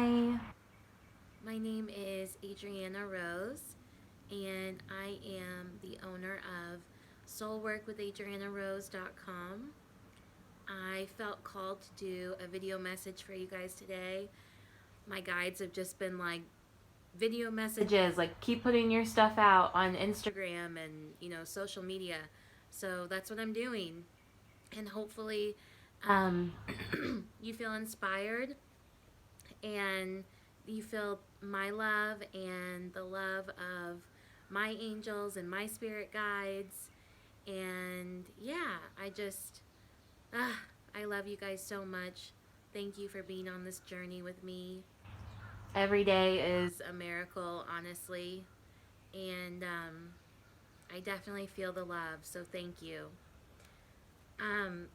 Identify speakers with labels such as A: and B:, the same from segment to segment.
A: Hi, my name is Adriana Rose, and I am the owner of soulworkwithadrianarose.com. I felt called to do a video message for you guys today. My guides have just been like video messages, like keep putting your stuff out on Instagram and social media. So that's what I'm doing, and hopefully, um, you feel inspired and you feel my love and the love of my angels and my spirit guides. And yeah, I love you guys so much. Thank you for being on this journey with me. Every day is a miracle, honestly. And I definitely feel the love, so thank you. Um,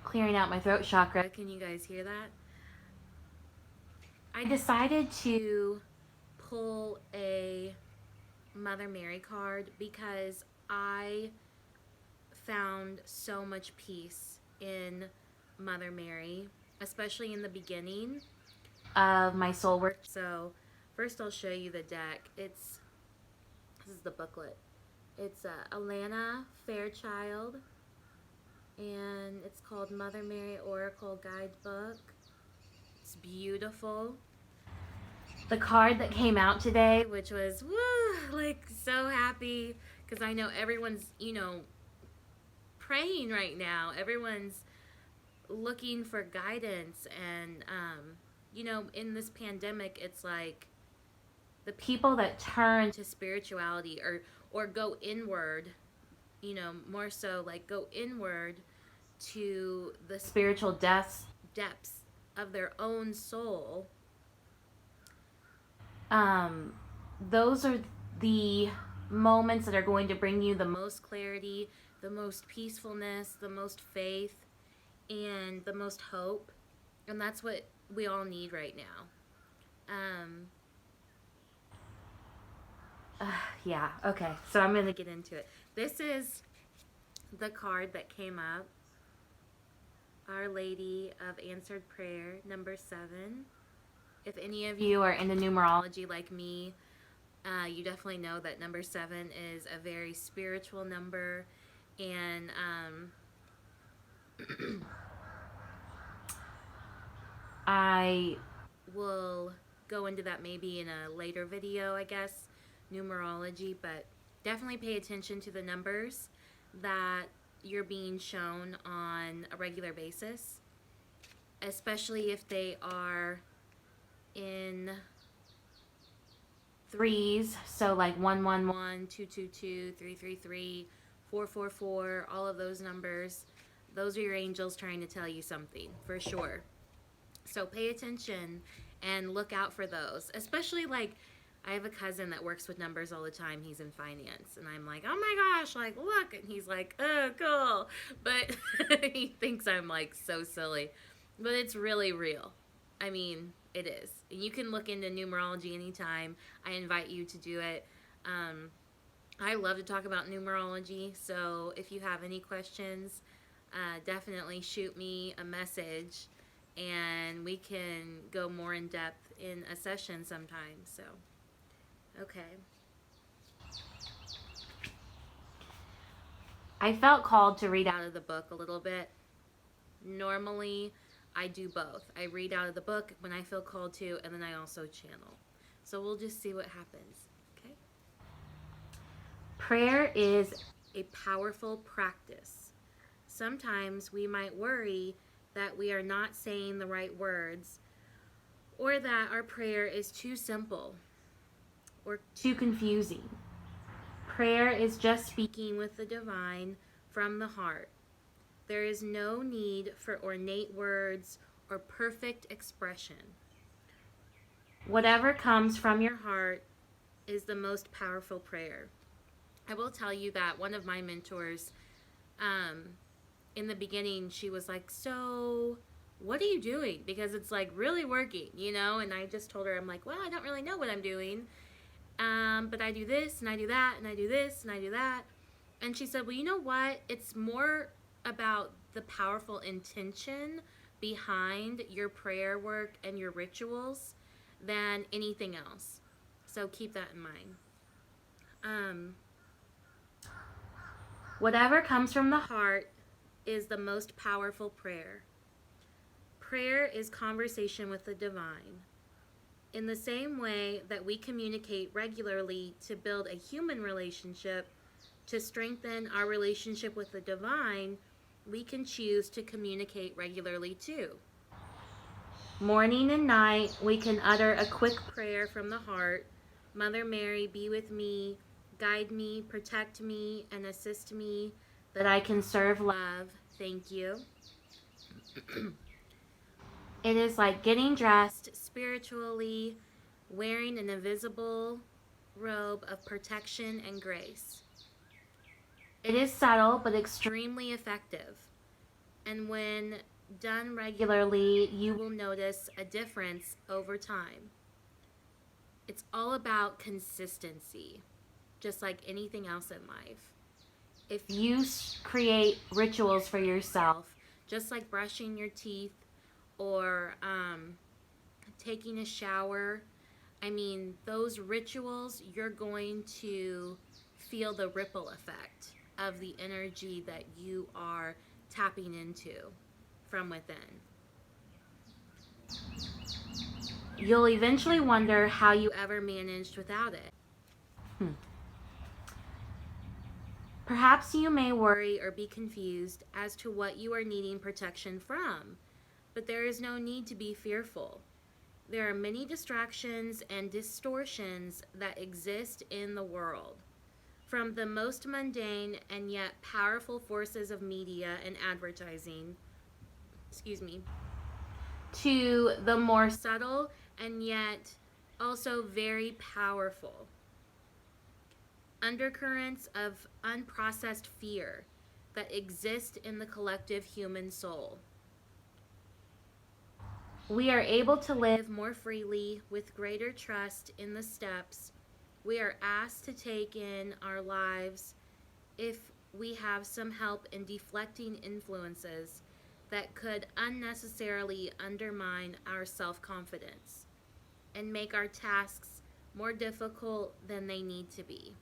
A: Clearing out my throat chakra. Can you guys hear that? I decided to pull a Mother Mary card because I found so much peace in Mother Mary, especially in the beginning of my soul work. So, first I'll show you the deck. This is the booklet. It's Alana Fairchild, and it's called Mother Mary Oracle Guidebook. It's beautiful. The card that came out today, which was woo, like so happy because I know everyone's, praying right now. Everyone's looking for guidance, and in this pandemic, it's like the people that turn to spirituality or go inward, more so like go inward to the spiritual depths of their own soul. um, those are the moments that are going to bring you the most clarity, the most peacefulness, the most faith, and the most hope. And that's what we all need right now. Yeah, okay, so I'm going to get into it. This is the card that came up, Our Lady of Answered Prayer, number 7. If any of you are into numerology like me, you definitely know that number 7 is a very spiritual number, and I will go into that maybe in a later video, I guess, numerology, but definitely pay attention to the numbers that you're being shown on a regular basis, especially if they are in threes, so like 111, 222, 333, 444, all of those numbers. Those are your angels trying to tell you something, for sure. So pay attention and look out for those. Especially like I have a cousin that works with numbers all the time. He's in finance. And I'm like, oh my gosh, like, look. And he's like, oh, cool. But he thinks I'm like so silly. But it's really real. I mean, it is. And you can look into numerology anytime. I invite you to do it. I love to talk about numerology. So if you have any questions, definitely shoot me a message and we can go more in depth in a session sometime. So, okay. I felt called to read out of the book a little bit. Normally, I do both. I read out of the book when I feel called to, and then I also channel. So we'll just see what happens. Okay? Prayer is a powerful practice. Sometimes we might worry that we are not saying the right words, or that our prayer is too simple or too confusing. Prayer is just speaking with the divine from the heart. There is no need for ornate words or perfect expression. Whatever comes from your heart is the most powerful prayer. I will tell you that one of my mentors, in the beginning, she was like, so what are you doing? Because it's like really working, And I just told her, I'm like, well, I don't really know what I'm doing. But I do this and I do that and I do this and I do that. And she said, well, you know what? It's more about the powerful intention behind your prayer work and your rituals than anything else. So keep that in mind. Whatever comes from the heart is the most powerful prayer. Prayer is conversation with the divine. In the same way that we communicate regularly to build a human relationship, to strengthen our relationship with the divine, we can choose to communicate regularly too. Morning and night, we can utter a quick prayer from the heart. Mother Mary, be with me, guide me, protect me, and assist me, that I can serve love. Thank you. It is like getting dressed spiritually, wearing an invisible robe of protection and grace. It is subtle but extremely effective. And when done regularly, you will notice a difference over time. It's all about consistency, just like anything else in life. If you create rituals for yourself, just like brushing your teeth or taking a shower, I mean, those rituals, you're going to feel the ripple effect of the energy that you are tapping into from within. You'll eventually wonder how you ever managed without it. Perhaps you may worry or be confused as to what you are needing protection from, but there is no need to be fearful. There are many distractions and distortions that exist in the world. From the most mundane and yet powerful forces of media and advertising, to the more subtle and yet also very powerful undercurrents of unprocessed fear that exist in the collective human soul. We are able to live more freely with greater trust in the steps we are asked to take in our lives if we have some help in deflecting influences that could unnecessarily undermine our self-confidence and make our tasks more difficult than they need to be.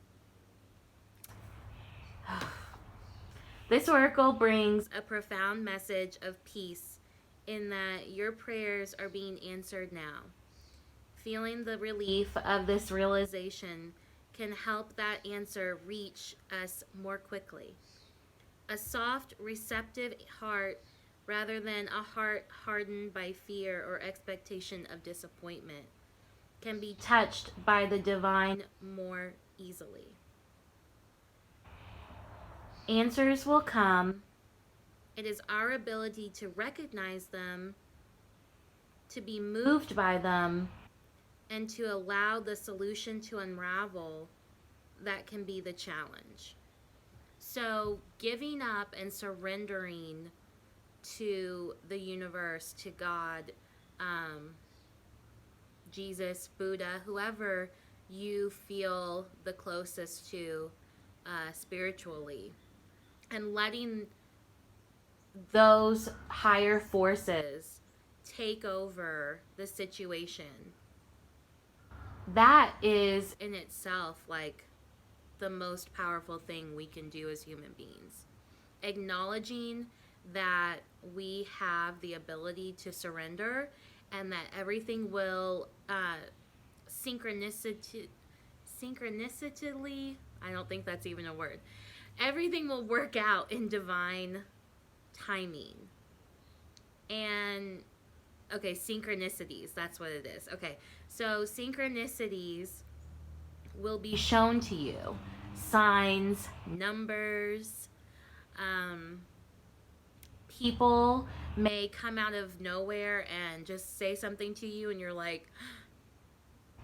A: This oracle brings a profound message of peace in that your prayers are being answered now. Feeling the relief of this realization can help that answer reach us more quickly. A soft, receptive heart rather than a heart hardened by fear or expectation of disappointment can be touched by the divine more easily. Answers will come. It is our ability to recognize them, to be moved by them, and to allow the solution to unravel that can be the challenge. So giving up and surrendering to the universe, to God, Jesus, Buddha, whoever you feel the closest to spiritually, and letting those higher forces take over the situation, that is in itself like the most powerful thing we can do as human beings. Acknowledging that we have the ability to surrender and that everything will synchronicity, I don't think that's even a word. Everything will work out in divine timing. And okay, synchronicities, that's what it is. Okay, so synchronicities will be shown to you. Signs, numbers, people may come out of nowhere and just say something to you and you're like,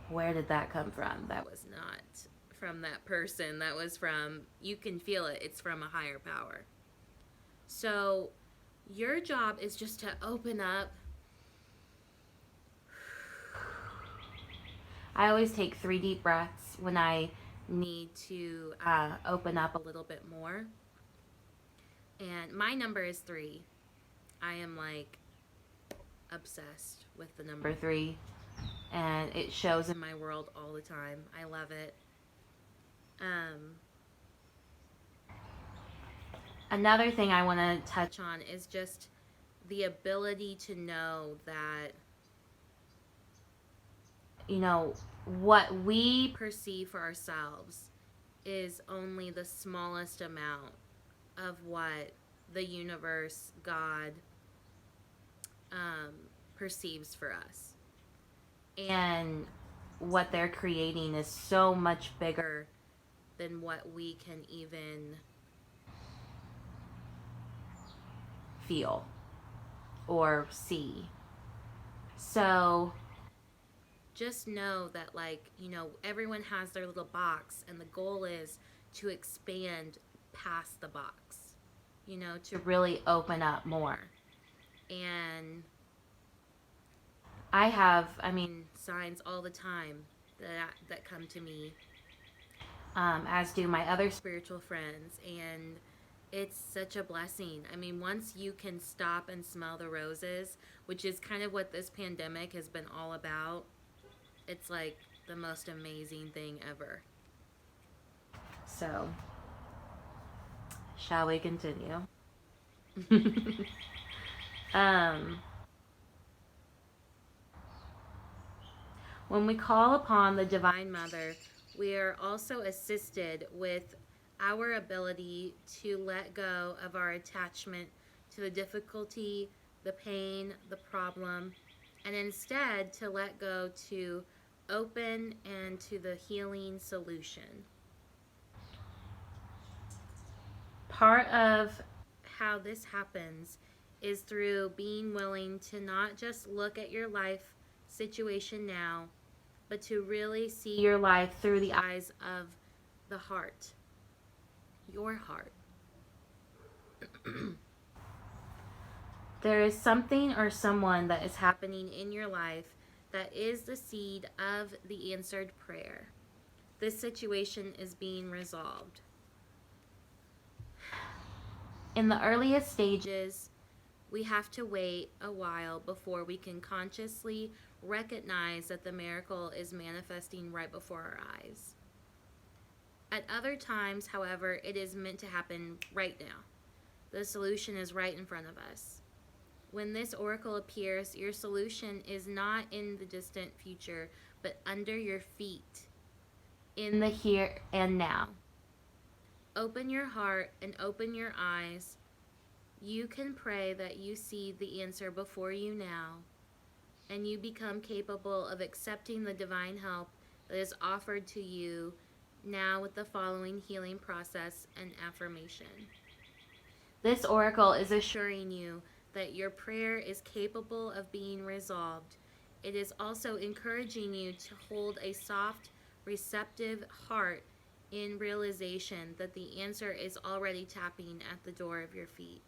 A: where did that come from? That was not from that person. That was from, you can feel it. It's from a higher power. So your job is just to open up. I always take 3 deep breaths when I need to open up a little bit more. And my number is 3. I am like obsessed with the number 3, and it shows in my world all the time. I love it. Another thing I want to touch on is just the ability to know that, what we perceive for ourselves is only the smallest amount of what the universe, God, perceives for us. And what they're creating is so much bigger than what we can even feel or see. So just know that, everyone has their little box, and the goal is to expand past the box, to really open up more. And I have, signs all the time that come to me, as do my other spiritual friends, and it's such a blessing. Once you can stop and smell the roses, which is kind of what this pandemic has been all about, it's like the most amazing thing ever. So, shall we continue? When we call upon the Divine Mother, we are also assisted with our ability to let go of our attachment to the difficulty, the pain, the problem, and instead to let go to open and to the healing solution. Part of how this happens is through being willing to not just look at your life situation now, but to really see your life through the eyes of the heart, your heart. There is something or someone that is happening in your life that is the seed of the answered prayer. This situation is being resolved. In the earliest stages, we have to wait a while before we can consciously recognize that the miracle is manifesting right before our eyes. At other times, however, it is meant to happen right now. The solution is right in front of us. When this oracle appears, your solution is not in the distant future, but under your feet, in the here and now. Open your heart and open your eyes. You can pray that you see the answer before you now, and you become capable of accepting the divine help that is offered to you now with the following healing process and affirmation. This oracle is assuring you that your prayer is capable of being resolved. It is also encouraging you to hold a soft, receptive heart in realization that the answer is already tapping at the door of your feet,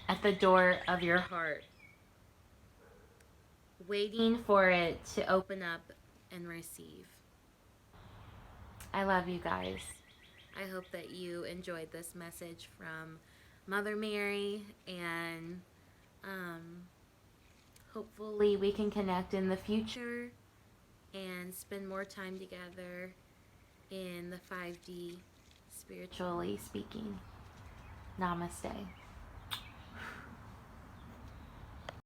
A: at the door of your heart, waiting for it to open up and receive. I love you guys. I hope that you enjoyed this message from Mother Mary, and hopefully we can connect in the future and spend more time together in the 5D, spiritually speaking. Namaste.